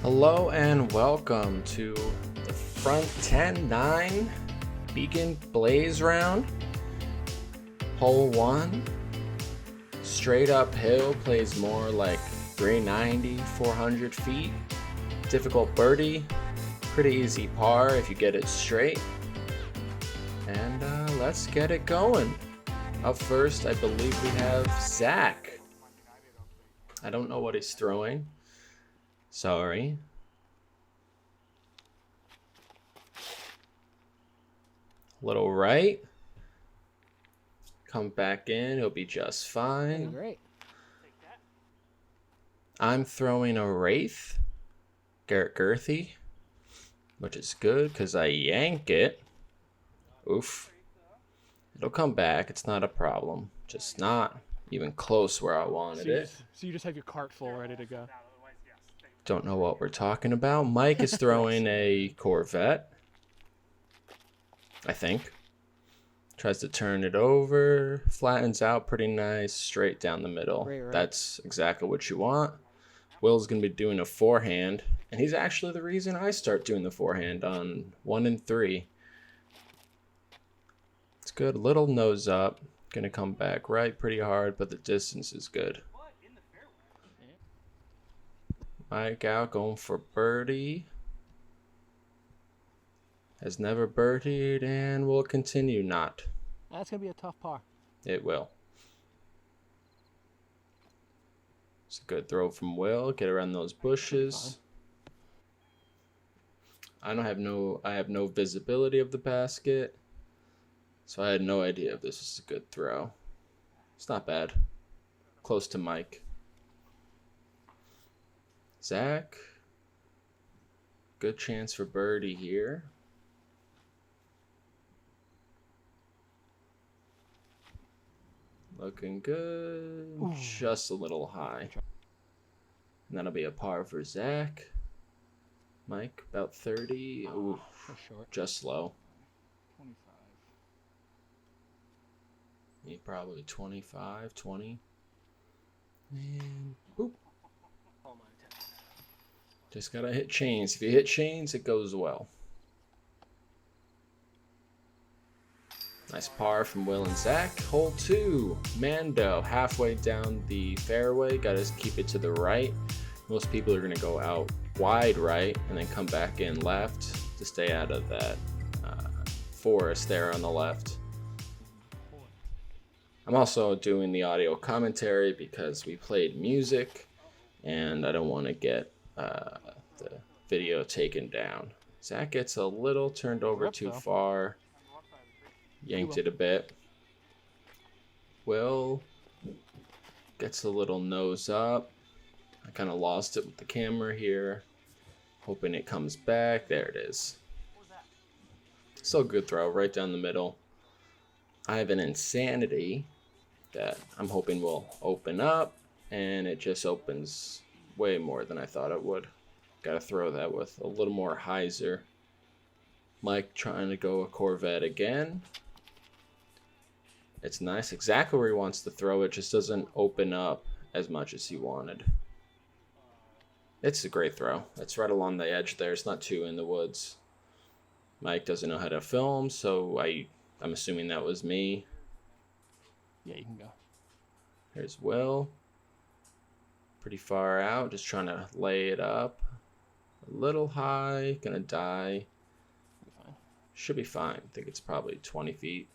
Hello and welcome to the front 10-9 Beacon Blaze round. Hole 1. Straight uphill, plays more like 390, 400 feet. Difficult birdie. Pretty easy par if you get it straight. And let's get it going. Up first, I believe we have Zach. I don't know what he's throwing. Sorry. Little right. Come back in. He'll be just fine. Great. I'm throwing a Wraith. Garrett Girthy. Which is good because I yank it. Oof. It'll come back. It's not a problem. Just not even close where I wanted it. So you just have your cart full ready to go. Don't know what we're talking about. Mike is throwing a Corvette, I think. Tries to turn it over, flattens out pretty nice, straight down the middle. Right. That's exactly what you want. Will's going to be doing a forehand, and he's actually the reason I start doing the forehand on 1 and 3. It's good. Little nose up. Going to come back right pretty hard, but the distance is good. Mike out going for birdie. Has never birdied and will continue not. That's going to be a tough par. It will. It's a good throw from Will. Get around those bushes. I have no visibility of the basket. So I had no idea if this was a good throw. It's not bad. Close to Mike. Zach. Good chance for birdie here. Looking good. Ooh. Just a little high. And that'll be a par for Zach. Mike, about 30. Ooh, just slow. 25. He probably 25, 20. And boop. Just gotta hit chains. If you hit chains, it goes well. Nice par from Will and Zach. Hole 2, Mando, halfway down the fairway. Gotta keep it to the right. Most people are gonna go out wide right and then come back in left to stay out of that forest there on the left. I'm also doing the audio commentary because we played music and I don't want to get the video taken down. Zach gets a little turned over too far. Yanked it a bit. Will gets a little nose up. I kind of lost it with the camera here. Hoping it comes back. There it is. Still a good throw right down the middle. I have an Insanity that I'm hoping will open up. And it just opens way more than I thought it would. Gotta throw that with a little more hyzer. Mike trying to go a Corvette again. It's nice, exactly where he wants to throw it, just doesn't open up as much as he wanted. It's a great throw. It's right along the edge there. It's not too in the woods. Mike doesn't know how to film, so I'm assuming that was me. Yeah, you can go. Here's Will. Pretty far out, just trying to lay it up. A little high, gonna die. Should be fine. I think it's probably 20 feet.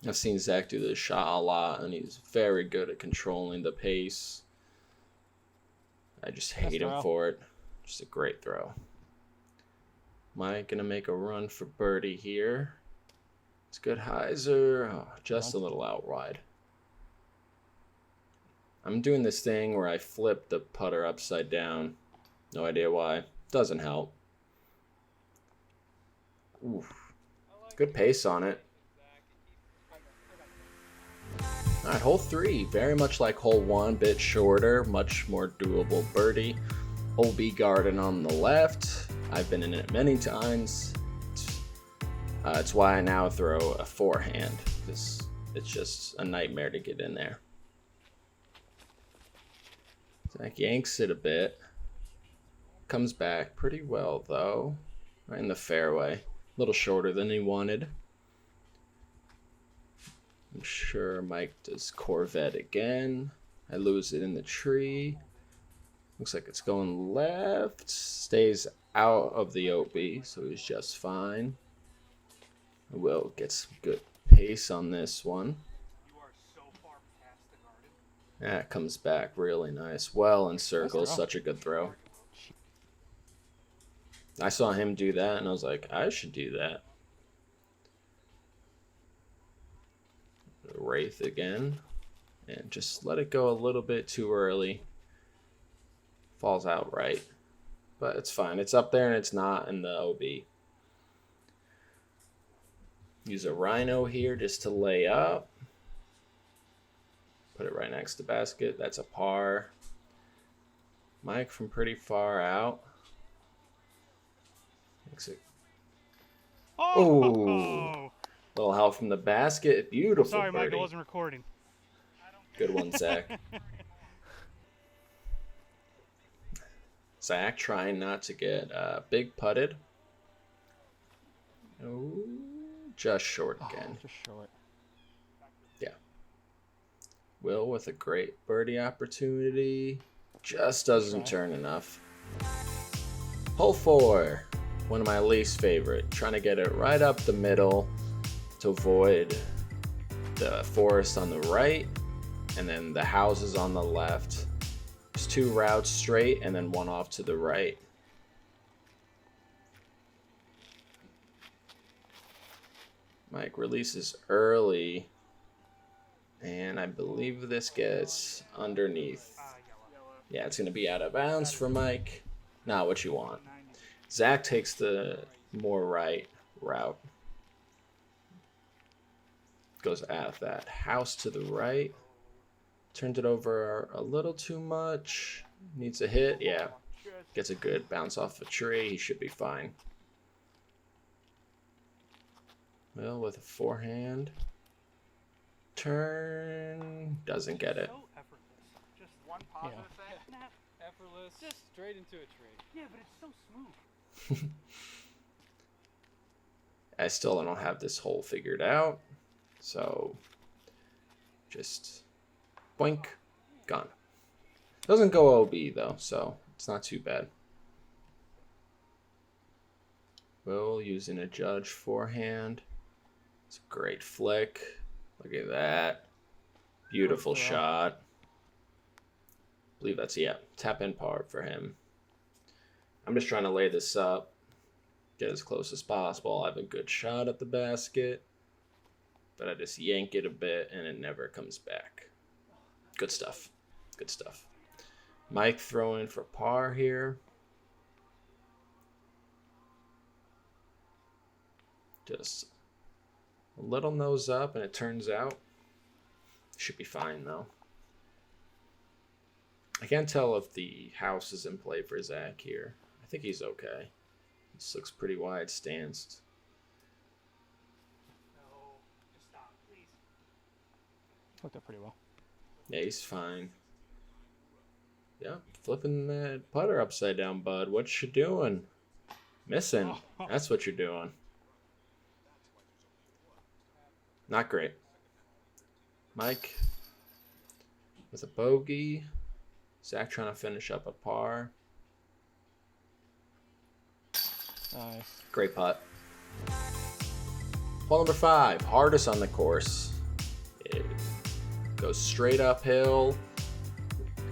I've seen Zach do this shot a lot, and he's very good at controlling the pace. I just hate him for it. Just a great throw. Mike gonna make a run for birdie here. It's good hyzer. Oh, just a little out wide. I'm doing this thing where I flip the putter upside down. No idea why. Doesn't help. Oof. Good pace on it. Alright, hole 3. Very much like hole 1, bit shorter, much more doable birdie. OB Garden on the left. I've been in it many times. It's why I now throw a forehand, because it's just a nightmare to get in there. Zach yanks it a bit. Comes back pretty well, though. Right in the fairway. A little shorter than he wanted. I'm sure Mike does Corvette again. I lose it in the tree. Looks like it's going left. Stays out of the OB, so he's just fine. Will get some good pace on this one. That comes back really nice. Well in circles, such a good throw. I saw him do that, and I was like, I should do that. Wraith again. And just let it go a little bit too early. Falls out right. But it's fine. It's up there, and it's not in the OB. Use a Rhino here just to lay up. Put it right next to basket. That's a par. Mike from pretty far out. Makes it. Oh! Little help from the basket. Beautiful. Sorry, birdie. Mike, I wasn't recording. Good one, Zach. Zach trying not to get big putted. Oh, just short again. Just short. Yeah. Will with a great birdie opportunity. Just doesn't turn enough. Hole 4. One of my least favorite. Trying to get it right up the middle to avoid the forest on the right and then the houses on the left. There's 2 routes straight and then 1 off to the right. Mike releases early, and I believe this gets underneath. Yeah, it's going to be out of bounds for Mike. Not what you want. Zach takes the more right route. Goes out that house to the right. Turned it over a little too much. Needs a hit. Yeah. Gets a good bounce off a tree. He should be fine. Well, with a forehand. Turn. Doesn't get it. Just one positive thing. Effortless, just straight into a tree. Yeah, but it's so smooth. I still don't have this hole figured out. So, just boink, gone. Doesn't go OB though, so it's not too bad. Will using a judge forehand. It's a great flick. Look at that. Beautiful shot. I believe that's, yeah, tap in par for him. I'm just trying to lay this up, get as close as possible. I have a good shot at the basket, but I just yank it a bit and it never comes back. Good stuff. Good stuff. Mike throwing for par here. Just a little nose up and it turns out. Should be fine though. I can't tell if the house is in play for Zach here. I think he's okay. This looks pretty wide stanced. No, just stop, please. Looked up pretty well. Yeah, he's fine. Yep, flipping that putter upside down, bud. What you doing? Missing. That's what you're doing. Not great. Mike with a bogey. Zach trying to finish up a par. Nice. Great putt. Hole number 5, hardest on the course. It goes straight uphill,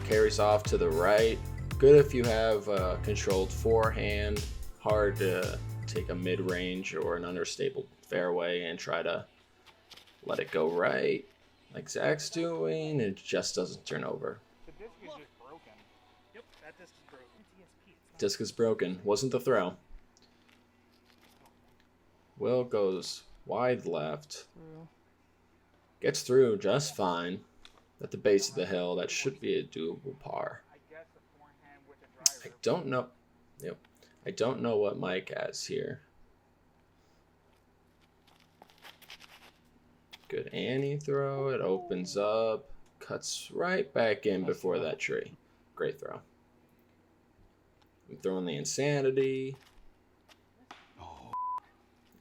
carries off to the right. Good if you have a controlled forehand. Hard to take a mid-range or an understable fairway and try to let it go right, like Zach's doing. It just doesn't turn over. The disc is just broken. Yep, that disc is broken. Disc is broken. Wasn't the throw. Will goes wide left. Gets through just fine. At the base of the hill, that should be a doable par. I guess the forehand with the driver. I don't know. Yep. I don't know what Mike has here. Good Annie throw. It opens up. Cuts right back in before that tree. Great throw. I'm throwing the insanity.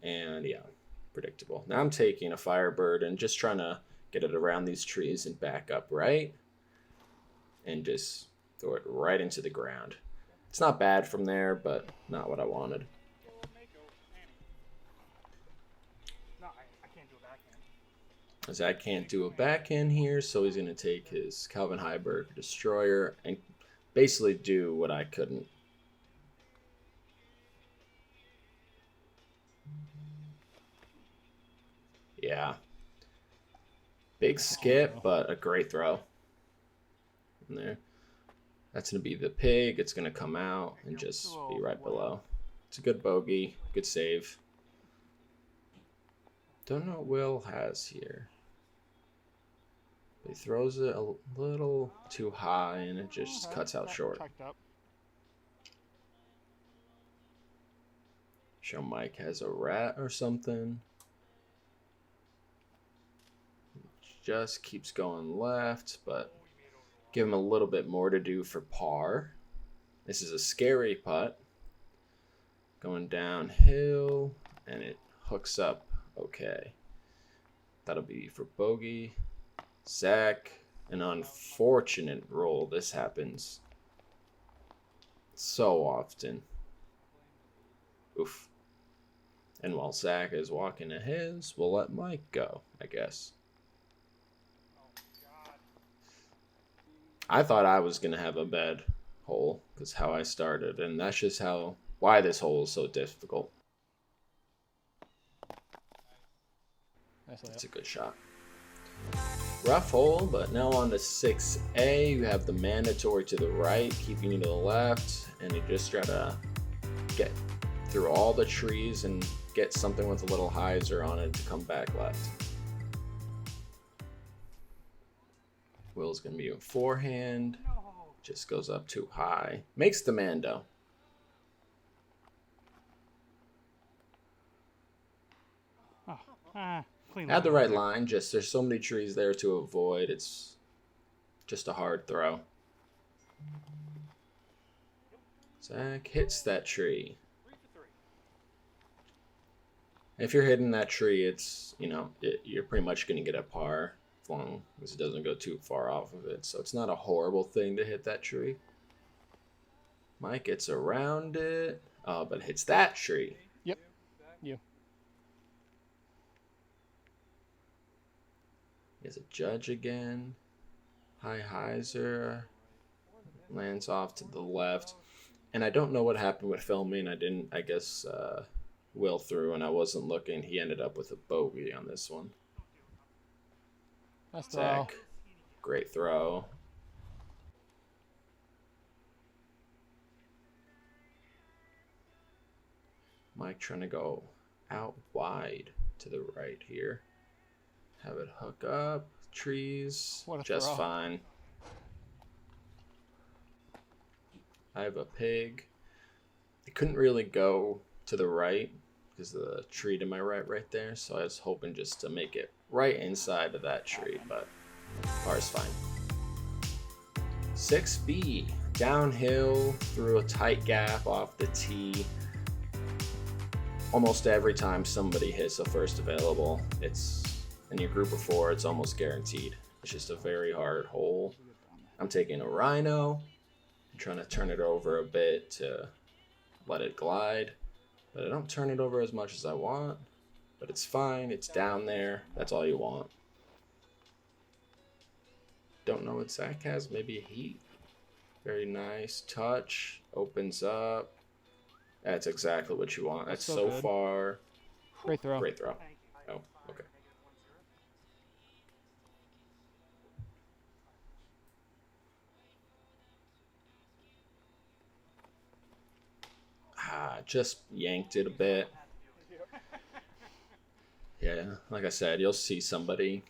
And yeah, predictable. Now I'm taking a Firebird and just trying to get it around these trees and back up right. And just throw it right into the ground. It's not bad from there, but not what I wanted. No, I can't do a backhand. Zach can't do a backhand here, so he's going to take his Calvin Heiberg Destroyer and basically do what I couldn't. Yeah. Big skip, but a great throw. In there. That's going to be the pig. It's going to come out and just be right below. It's a good bogey. Good save. Don't know what Will has here. He throws it a little too high and it just cuts out short. Show Mike has a rat or something. Just keeps going left, but give him a little bit more to do for par. This is a scary putt. Going downhill, and it hooks up okay. That'll be for bogey. Zach, an unfortunate roll. This happens so often. Oof. And while Zach is walking to his, we'll let Mike go, I guess. I thought I was going to have a bad hole because how I started, and that's just why this hole is so difficult. That's a good shot. Rough hole, but now on to 6A. You have the mandatory to the right, keeping you to the left, and you just try to get through all the trees and get something with a little hyzer on it to come back left. Will's going to be a forehand. Just goes up too high. Makes the Mando. Had the right line. Just there's so many trees there to avoid. It's just a hard throw. Zach hits that tree. If you're hitting that tree, it's, you're pretty much going to get a par. As long as it doesn't go too far off of it. So it's not a horrible thing to hit that tree. Mike gets around it, but hits that tree. Yep. You. He's a judge again. High hyzer. Lands off to the left. And I don't know what happened with filming. I guess Will threw and I wasn't looking. He ended up with a bogey on this one. Nice Zach, throw. great throw. Mike trying to go out wide to the right here. Have it hook up. Trees. Just throw. Fine. I have a pig. It couldn't really go to the right because of the tree to my right there. So I was hoping just to make it right inside of that tree, but par's fine. 6B, downhill through a tight gap off the tee. Almost every time somebody hits a first available, it's in your group of four, it's almost guaranteed. It's just a very hard hole. I'm taking a Rhino. I'm trying to turn it over a bit to let it glide, but I don't turn it over as much as I want. But it's fine. It's down there. That's all you want. Don't know what Zach has. Maybe a heat. Very nice touch. Opens up. That's exactly what you want. That's so far. Great throw. Great throw. Oh, okay. Just yanked it a bit. Yeah, like I said, you'll see somebody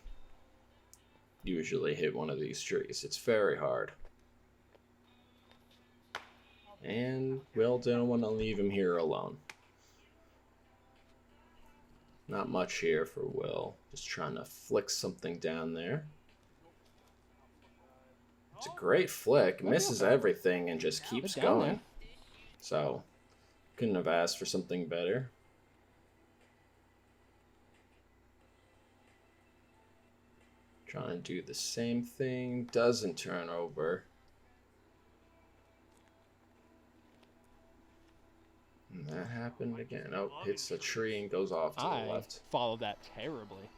usually hit one of these trees. It's very hard. And Will didn't want to leave him here alone. Not much here for Will. Just trying to flick something down there. It's a great flick. Misses everything and just keeps going. So, couldn't have asked for something better. Trying to do the same thing, doesn't turn over. And that happened again. Oh, hits a tree and goes off to the I left. followed that terribly.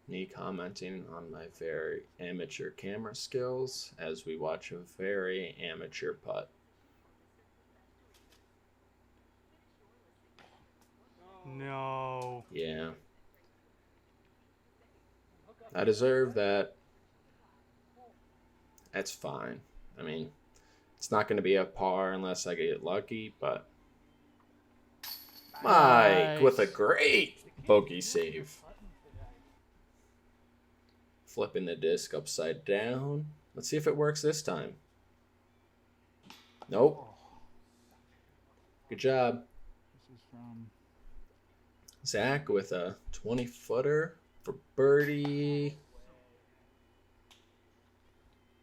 Me commenting on my very amateur camera skills as we watch a very amateur putt. No. Yeah. I deserve that. That's fine. I mean, it's not going to be a par unless I get lucky, but Mike with a great bogey save. Flipping the disc upside down. Let's see if it works this time. Nope. Good job. This is from Zach with a 20-footer for birdie.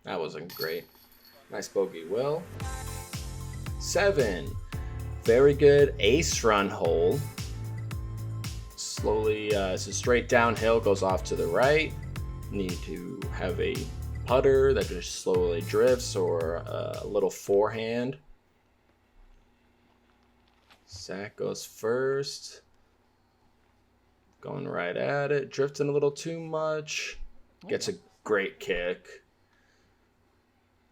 That wasn't great. Nice bogey, Will. 7. Very good ace run hole. Slowly, it's a straight downhill, goes off to the right. Need to have a putter that just slowly drifts or a little forehand. Zach goes first. Going right at it. Drifting a little too much. Gets a great kick.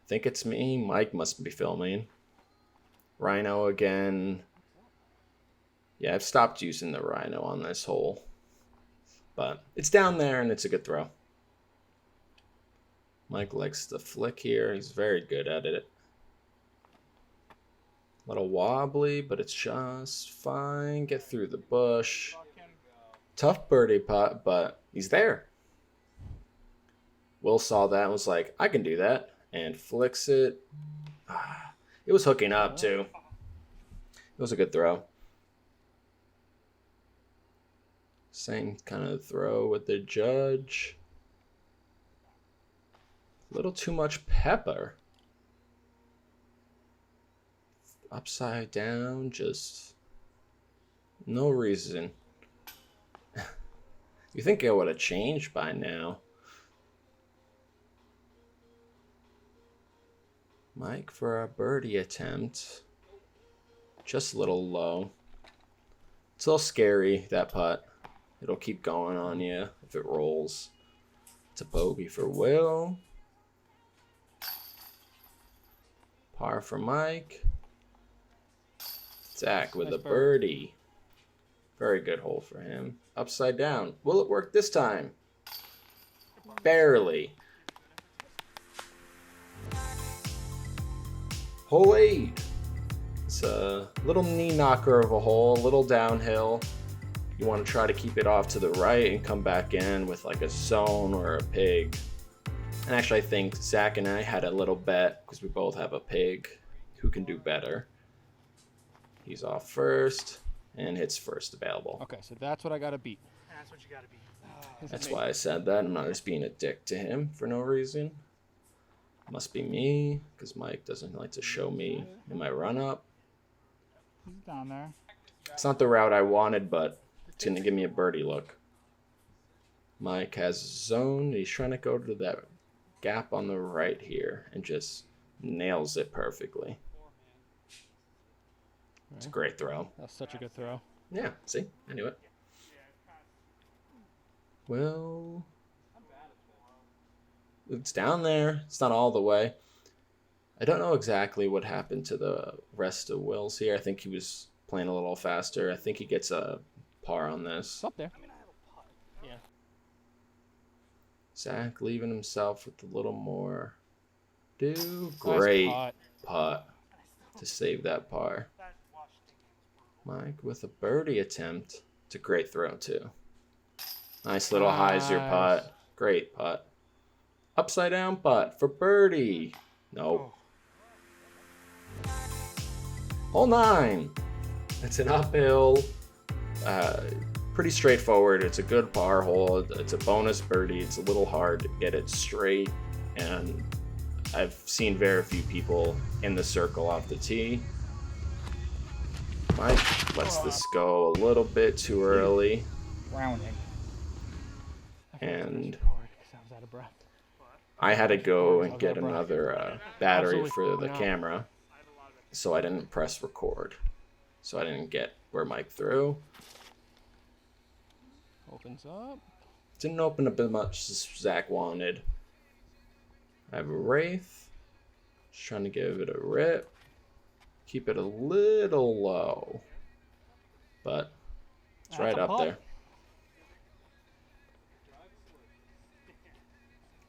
I think it's me. Mike must be filming. Rhino again. Yeah, I've stopped using the Rhino on this hole. But it's down there and it's a good throw. Mike likes the flick here. He's very good at it. A little wobbly, but it's just fine. Get through the bush. Tough birdie putt, but he's there. Will saw that and was like, I can do that. And flicks it. It was hooking up, too. It was a good throw. Same kind of throw with the judge. A little too much pepper. Upside down, just no reason. You think it would have changed by now. Mike for a birdie attempt. Just a little low. It's a little scary, that putt. It'll keep going on you if it rolls. It's a bogey for Will. Par for Mike. Zach with a birdie. Very good hole for him. Upside down. Will it work this time? Barely. Hole 8. It's a little knee knocker of a hole, a little downhill. You want to try to keep it off to the right and come back in with like a zone or a pig. And actually, I think Zach and I had a little bet because we both have a pig. Who can do better? He's off first and hits first available. Okay, so that's what I gotta beat. That's what you gotta be. That's why I said that. I'm not just being a dick to him for no reason. Must be me because Mike doesn't like to show me in my run up. He's down there. It's not the route I wanted, but it's going to give me a birdie look. Mike has a zone. He's trying to go to that gap on the right here and just nails it perfectly. It's a great throw. That's such a good throw. Yeah, see? I knew it. Well, it's down there. It's not all the way. I don't know exactly what happened to the rest of Will's here. I think he was playing a little faster. I think he gets a par on this. It's up there. Yeah. Zach leaving himself with a little more. Great Nice putt to save that par. Mike with a birdie attempt. It's a great throw, too. Nice little hyzer putt. Great putt. Upside down putt for birdie. Nope. Hole 9. It's an uphill. Pretty straightforward. It's a good par hole. It's a bonus birdie. It's a little hard to get it straight. And I've seen very few people in the circle off the tee. Mike lets this go a little bit too early. Rounding. And I was out of breath. I had to go and get another battery for the camera, so I didn't press record. So I didn't get where Mike threw. Opens up. Didn't open up as much as Zach wanted. I have a Wraith. Just trying to give it a rip. Keep it a little low. But it's right up there.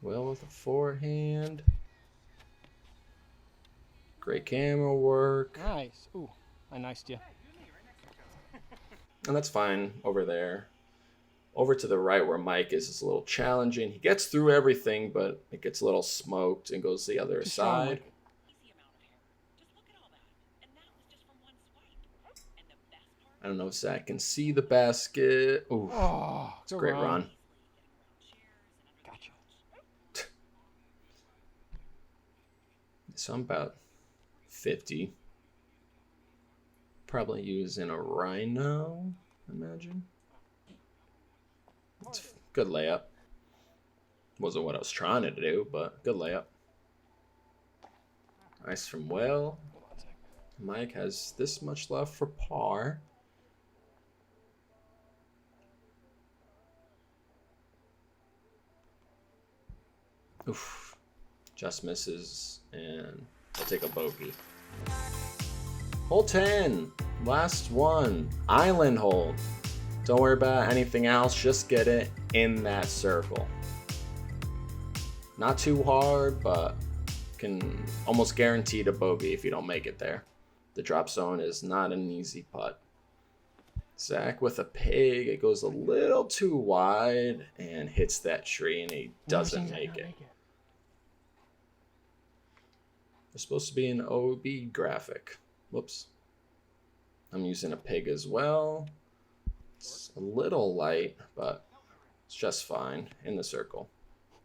Will with a forehand. Great camera work. Nice. Ooh, I niced you. And that's fine over there. Over to the right where Mike is a little challenging. He gets through everything, but it gets a little smoked and goes the other side. I don't know if Zach can see the basket. Ooh, Oh, it's a great run. Gotcha. So I'm about 50. Probably using a Rhino, I imagine. It's a good layup. Wasn't what I was trying to do, but good layup. Nice from Will. Mike has this much left for par. Oof. Just misses, and I'll take a bogey. Hole 10. Last one. Island hold. Don't worry about anything else. Just get it in that circle. Not too hard, but can almost guarantee a bogey if you don't make it there. The drop zone is not an easy putt. Zach with a pig. It goes a little too wide and hits that tree, and he doesn't make it. There's supposed to be an OB graphic. Whoops. I'm using a pig as well. It's a little light, but it's just fine in the circle.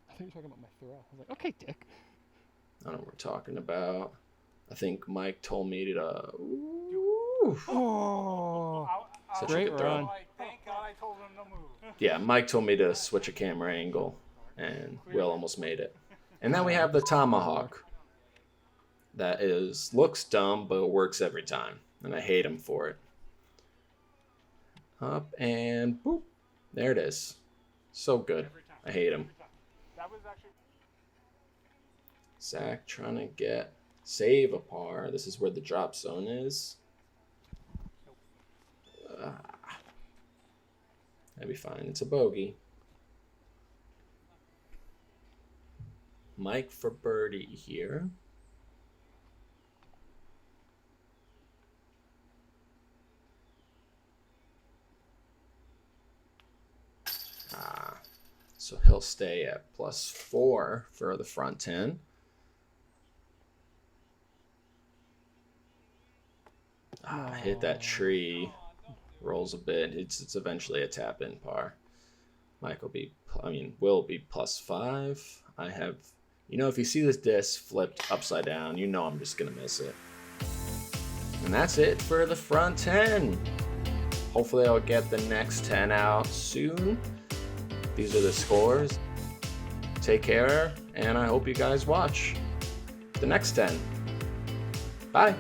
I think you're talking about my throw. I was like, okay, Dick. I don't know what we're talking about. I think Mike told me to. Oh, Such a great good throw. run. Thank God I told him to move. Yeah, Mike told me to switch a camera angle, and Will almost made it. And then we have the tomahawk. That looks dumb, but it works every time, and I hate him for it. Up and boop. There it is. So good. I hate him. That was actually. Zach trying to save a par. This is where the drop zone is. That'd be fine. It's a bogey. Mike for birdie here. So he'll stay at +4 for the front 10. Hit that tree. Rolls a bit. It's eventually a tap in par. Will be +5. I have, if you see this disc flipped upside down, I'm just gonna miss it. And that's it for the front 10. Hopefully I'll get the next 10 out soon. These are the scores. Take care, and I hope you guys watch the next 10. Bye.